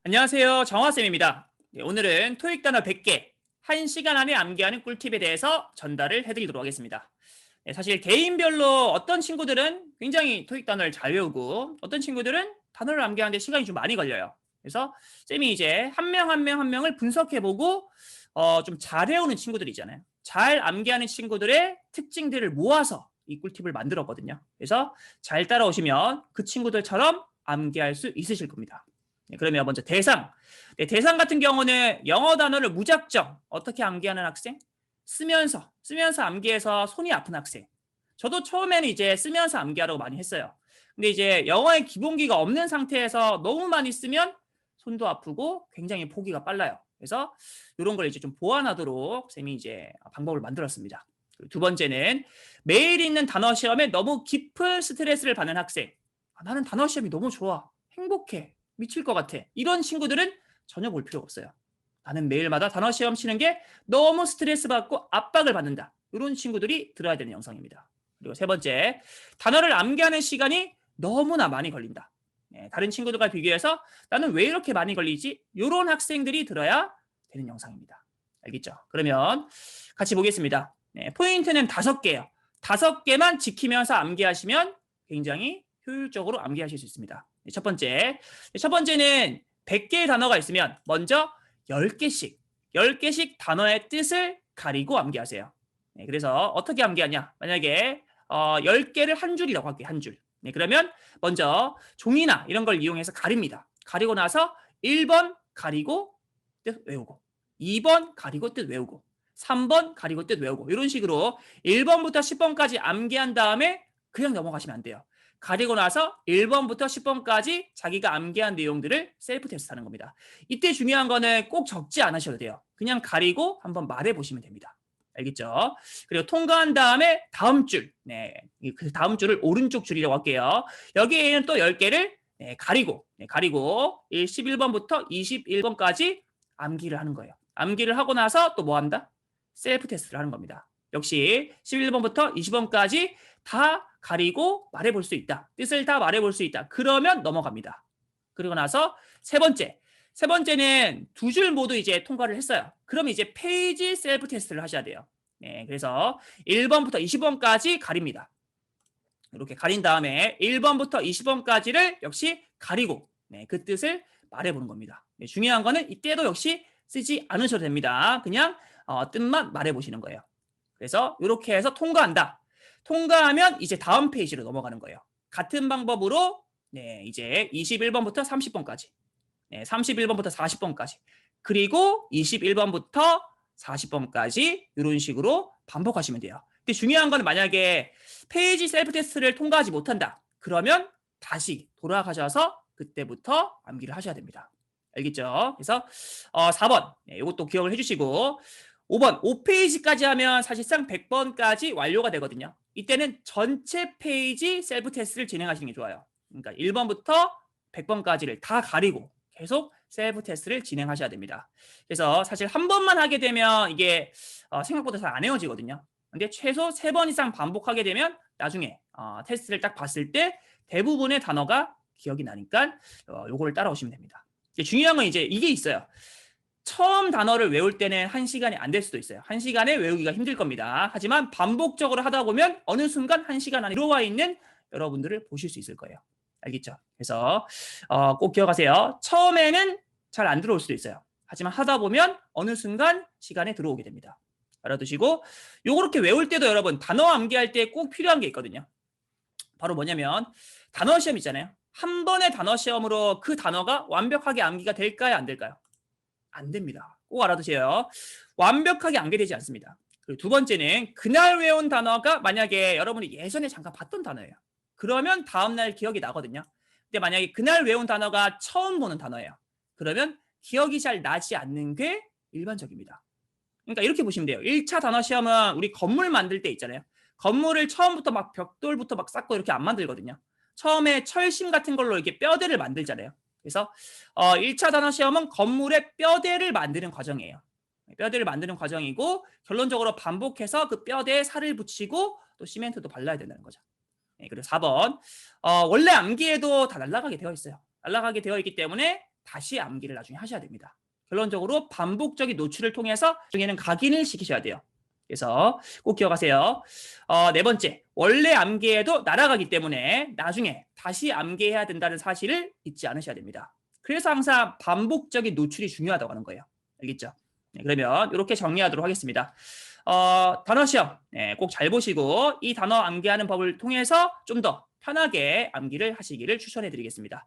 안녕하세요. 정화쌤입니다. 네, 오늘은 토익 단어 100개, 1시간 안에 암기하는 꿀팁에 대해서 전달을 해드리도록 하겠습니다. 네, 사실 개인별로 어떤 친구들은 굉장히 토익 단어를 잘 외우고 어떤 친구들은 단어를 암기하는데 시간이 좀 많이 걸려요. 그래서 쌤이 이제 한 명 한 명 한 명을 분석해보고 좀 잘 외우는 친구들이 있잖아요. 잘 암기하는 친구들의 특징들을 모아서 이 꿀팁을 만들었거든요. 그래서 잘 따라오시면 그 친구들처럼 암기할 수 있으실 겁니다. 네, 그러면 먼저 대상. 네, 대상 같은 경우는 영어 단어를 무작정 어떻게 암기하는 학생? 쓰면서 암기해서 손이 아픈 학생. 저도 처음에는 이제 쓰면서 암기하려고 많이 했어요. 근데 이제 영어의 기본기가 없는 상태에서 너무 많이 쓰면 손도 아프고 굉장히 포기가 빨라요. 그래서 이런 걸 이제 좀 보완하도록 쌤이 이제 방법을 만들었습니다. 두 번째는 매일 있는 단어 시험에 너무 깊은 스트레스를 받는 학생. 나는 단어 시험이 너무 좋아. 행복해. 미칠 것 같아. 이런 친구들은 전혀 볼 필요가 없어요. 나는 매일마다 단어 시험 치는 게 너무 스트레스 받고 압박을 받는다. 이런 친구들이 들어야 되는 영상입니다. 그리고 세 번째, 단어를 암기하는 시간이 너무나 많이 걸린다. 네, 다른 친구들과 비교해서 나는 왜 이렇게 많이 걸리지? 이런 학생들이 들어야 되는 영상입니다. 알겠죠? 그러면 같이 보겠습니다. 네, 포인트는 5개예요. 5개만 지키면서 암기하시면 굉장히 효율적으로 암기하실 수 있습니다. 첫 번째, 첫 번째는 100개의 단어가 있으면 먼저 10개씩 단어의 뜻을 가리고 암기하세요. 네, 그래서 어떻게 암기하냐? 만약에 10개를 한 줄이라고 할게요. 한 줄. 네, 그러면 먼저 종이나 이런 걸 이용해서 가립니다. 가리고 나서 1번 가리고 뜻 외우고 2번 가리고 뜻 외우고 3번 가리고 뜻 외우고 이런 식으로 1번부터 10번까지 암기한 다음에 그냥 넘어가시면 안 돼요. 가리고 나서 1번부터 10번까지 자기가 암기한 내용들을 셀프 테스트하는 겁니다. 이때 중요한 거는 꼭 적지 않으셔도 돼요. 그냥 가리고 한번 말해보시면 됩니다. 알겠죠? 그리고 통과한 다음에 다음 줄, 네, 그 다음 줄을 오른쪽 줄이라고 할게요. 여기에는 또 10개를 가리고 11번부터 21번까지 암기를 하는 거예요. 암기를 하고 나서 또 뭐 한다? 셀프 테스트를 하는 겁니다. 역시 11번부터 20번까지 다 가리고 말해볼 수 있다. 뜻을 다 말해볼 수 있다. 그러면 넘어갑니다. 그리고 나서 세 번째는 2줄 모두 이제 통과를 했어요. 그럼 이제 페이지 셀프 테스트를 하셔야 돼요. 네, 그래서 1번부터 20번까지 가립니다. 이렇게 가린 다음에 1번부터 20번까지를 역시 가리고 그 뜻을 말해보는 겁니다. 네, 중요한 거는 이때도 역시 쓰지 않으셔도 됩니다. 그냥 뜻만 말해보시는 거예요. 그래서 이렇게 해서 통과한다. 통과하면 이제 다음 페이지로 넘어가는 거예요. 같은 방법으로 이제 21번부터 30번까지 31번부터 40번까지 그리고 21번부터 40번까지 이런 식으로 반복하시면 돼요. 근데 중요한 건 만약에 페이지 셀프 테스트를 통과하지 못한다. 그러면 다시 돌아가셔서 그때부터 암기를 하셔야 됩니다. 알겠죠? 그래서 4번 이것도 기억을 해주시고 5번 5페이지까지 하면 사실상 100번까지 완료가 되거든요. 이때는 전체 페이지 셀프 테스트를 진행하시는 게 좋아요. 그러니까 1번부터 100번까지를 다 가리고 계속 셀프 테스트를 진행하셔야 됩니다. 그래서 사실 한 번만 하게 되면 이게 생각보다 잘 안 외워지거든요. 근데 최소 3번 이상 반복하게 되면 나중에 테스트를 딱 봤을 때 대부분의 단어가 기억이 나니까 요거를 따라오시면 됩니다. 중요한 건 이제 이게 있어요. 처음 단어를 외울 때는 1시간이 안 될 수도 있어요. 1시간에 외우기가 힘들 겁니다. 하지만 반복적으로 하다 보면 어느 순간 1시간 안에 들어와 있는 여러분들을 보실 수 있을 거예요. 알겠죠? 그래서 꼭 기억하세요. 처음에는 잘 안 들어올 수도 있어요. 하지만 하다 보면 어느 순간 시간에 들어오게 됩니다. 알아두시고 요렇게 외울 때도 여러분 단어 암기할 때 꼭 필요한 게 있거든요. 바로 뭐냐면 단어 시험 있잖아요. 한 번의 단어 시험으로 그 단어가 완벽하게 암기가 될까요? 안 될까요? 안 됩니다. 꼭 알아두세요. 완벽하게 암기되지 않습니다. 그리고 두 번째는 그날 외운 단어가 만약에 여러분이 예전에 잠깐 봤던 단어예요. 그러면 다음날 기억이 나거든요. 근데 만약에 그날 외운 단어가 처음 보는 단어예요. 그러면 기억이 잘 나지 않는 게 일반적입니다. 그러니까 이렇게 보시면 돼요. 1차 단어 시험은 우리 건물 만들 때 있잖아요. 건물을 처음부터 막 벽돌부터 막 쌓고 이렇게 안 만들거든요. 처음에 철심 같은 걸로 이렇게 뼈대를 만들잖아요. 그래서 1차 단어 시험은 건물의 뼈대를 만드는 과정이에요. 뼈대를 만드는 과정이고 결론적으로 반복해서 그 뼈대에 살을 붙이고 또 시멘트도 발라야 된다는 거죠. 그리고 4번 원래 암기에도 다 날아가게 되어 있어요. 날아가게 되어 있기 때문에 다시 암기를 나중에 하셔야 됩니다. 결론적으로 반복적인 노출을 통해서 나중에는 각인을 시키셔야 돼요. 그래서 꼭 기억하세요. 네 번째, 원래 암기해도 날아가기 때문에 나중에 다시 암기해야 된다는 사실을 잊지 않으셔야 됩니다. 그래서 항상 반복적인 노출이 중요하다고 하는 거예요. 알겠죠? 네, 그러면 이렇게 정리하도록 하겠습니다. 단어 시험 꼭 잘 보시고 이 단어 암기하는 법을 통해서 좀 더 편하게 암기를 하시기를 추천해 드리겠습니다.